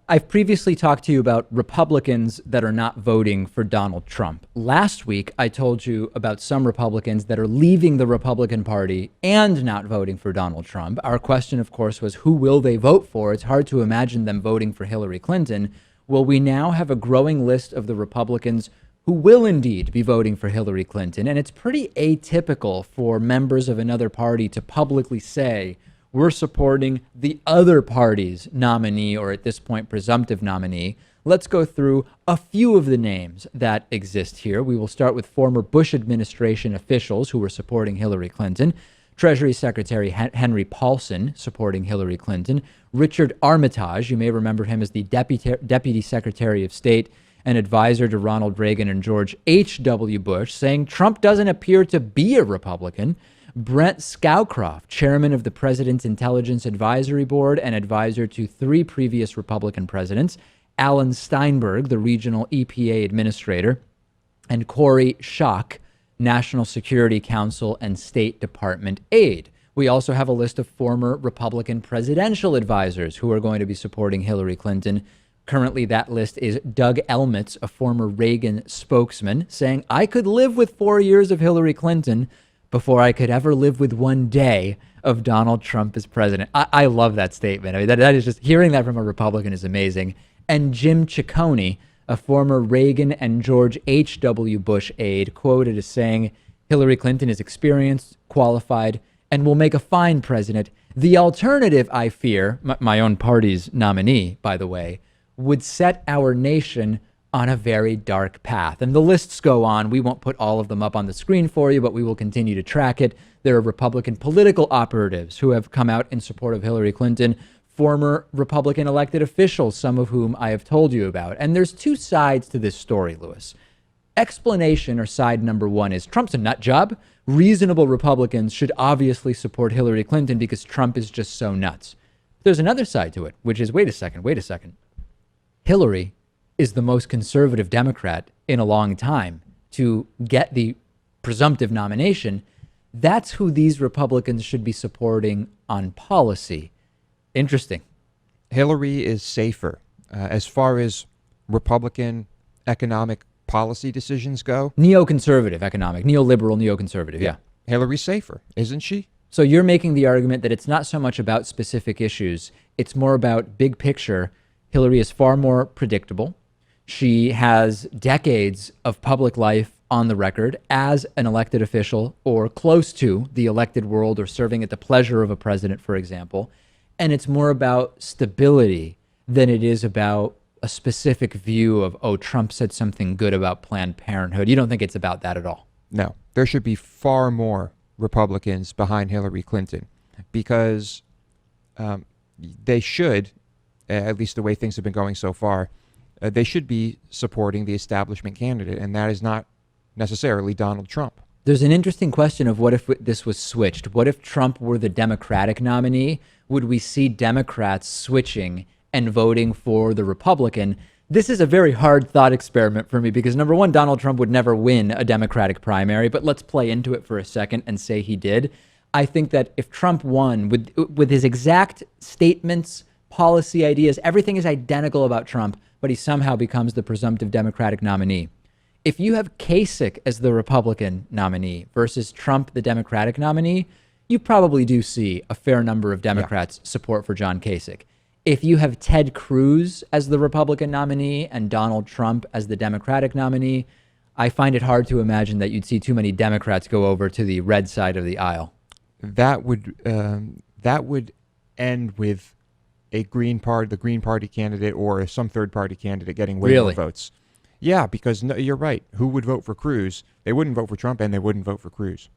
I've previously talked to you about Republicans that are not voting for Donald Trump. Last week, I told you about some Republicans that are leaving the Republican Party and not voting for Donald Trump. Our question, of course, was who will they vote for? It's hard to imagine them voting for Hillary Clinton. Well, we now have a growing list of the Republicans who will indeed be voting for Hillary Clinton. And it's pretty atypical for members of another party to publicly say, we're supporting the other party's nominee, or at this point, presumptive nominee. Let's go through a few of the names that exist here. We will start with former Bush administration officials who were supporting Hillary Clinton. Treasury Secretary Henry Paulson supporting Hillary Clinton. Richard Armitage, you may remember him as the Deputy Secretary of State and advisor to Ronald Reagan and George H.W. Bush, saying Trump doesn't appear to be a Republican. Brent Scowcroft, chairman of the President's Intelligence Advisory Board and advisor to 3 previous Republican presidents, Alan Steinberg, the regional EPA administrator, and Corey Schock, National Security Council and State Department aide. We also have a list of former Republican presidential advisors who are going to be supporting Hillary Clinton. Currently, that list is Doug Elmitz, a former Reagan spokesman, saying, I could live with 4 years of Hillary Clinton before I could ever live with one day of Donald Trump as president. I love that statement. I mean, that is just, hearing that from a Republican is amazing. And Jim Ciccone, a former Reagan and George H.W. Bush aide, quoted as saying, Hillary Clinton is experienced, qualified, and will make a fine president. The alternative, I fear, my own party's nominee, by the way, would set our nation on a very dark path. And the lists go on. We won't put all of them up on the screen for you, but we will continue to track it. There are Republican political operatives who have come out in support of Hillary Clinton, former Republican elected officials, some of whom I have told you about. And there's 2 sides to this story, Lewis. Explanation, or side number 1, is Trump's a nut job. Reasonable Republicans should obviously support Hillary Clinton because Trump is just so nuts. There's another side to it, which is, wait a second. Hillary is the most conservative Democrat in a long time to get the presumptive nomination. That's who these Republicans should be supporting on policy. Interesting. Hillary is safer as far as Republican economic policy decisions go. Neoconservative economic, neoliberal, neoconservative. Yeah. Hillary's safer, isn't she? So you're making the argument that it's not so much about specific issues. It's more about big picture. Hillary is far more predictable. She has decades of public life on the record as an elected official or close to the elected world or serving at the pleasure of a president, for example. And it's more about stability than it is about a specific view of, oh, Trump said something good about Planned Parenthood. You don't think it's about that at all? No. There should be far more Republicans behind Hillary Clinton because they should, at least the way things have been going so far, they should be supporting the establishment candidate, and that is not necessarily Donald Trump. There's an interesting question of what if this was switched? What if Trump were the Democratic nominee? Would we see Democrats switching and voting for the Republican? This is a very hard thought experiment for me because, number one, Donald Trump would never win a Democratic primary, but let's play into it for a second and say he did. I think that if Trump won with his exact statements, policy ideas, everything is identical about Trump, but he somehow becomes the presumptive Democratic nominee. If you have Kasich as the Republican nominee versus Trump, the Democratic nominee, you probably do see a fair number of Democrats support for John Kasich. If you have Ted Cruz as the Republican nominee and Donald Trump as the Democratic nominee, I find it hard to imagine that you'd see too many Democrats go over to the red side of the aisle. That would end with the Green Party candidate or some third party candidate getting way more votes. Yeah, because you're right. Who would vote for Cruz? They wouldn't vote for Trump, and they wouldn't vote for Cruz.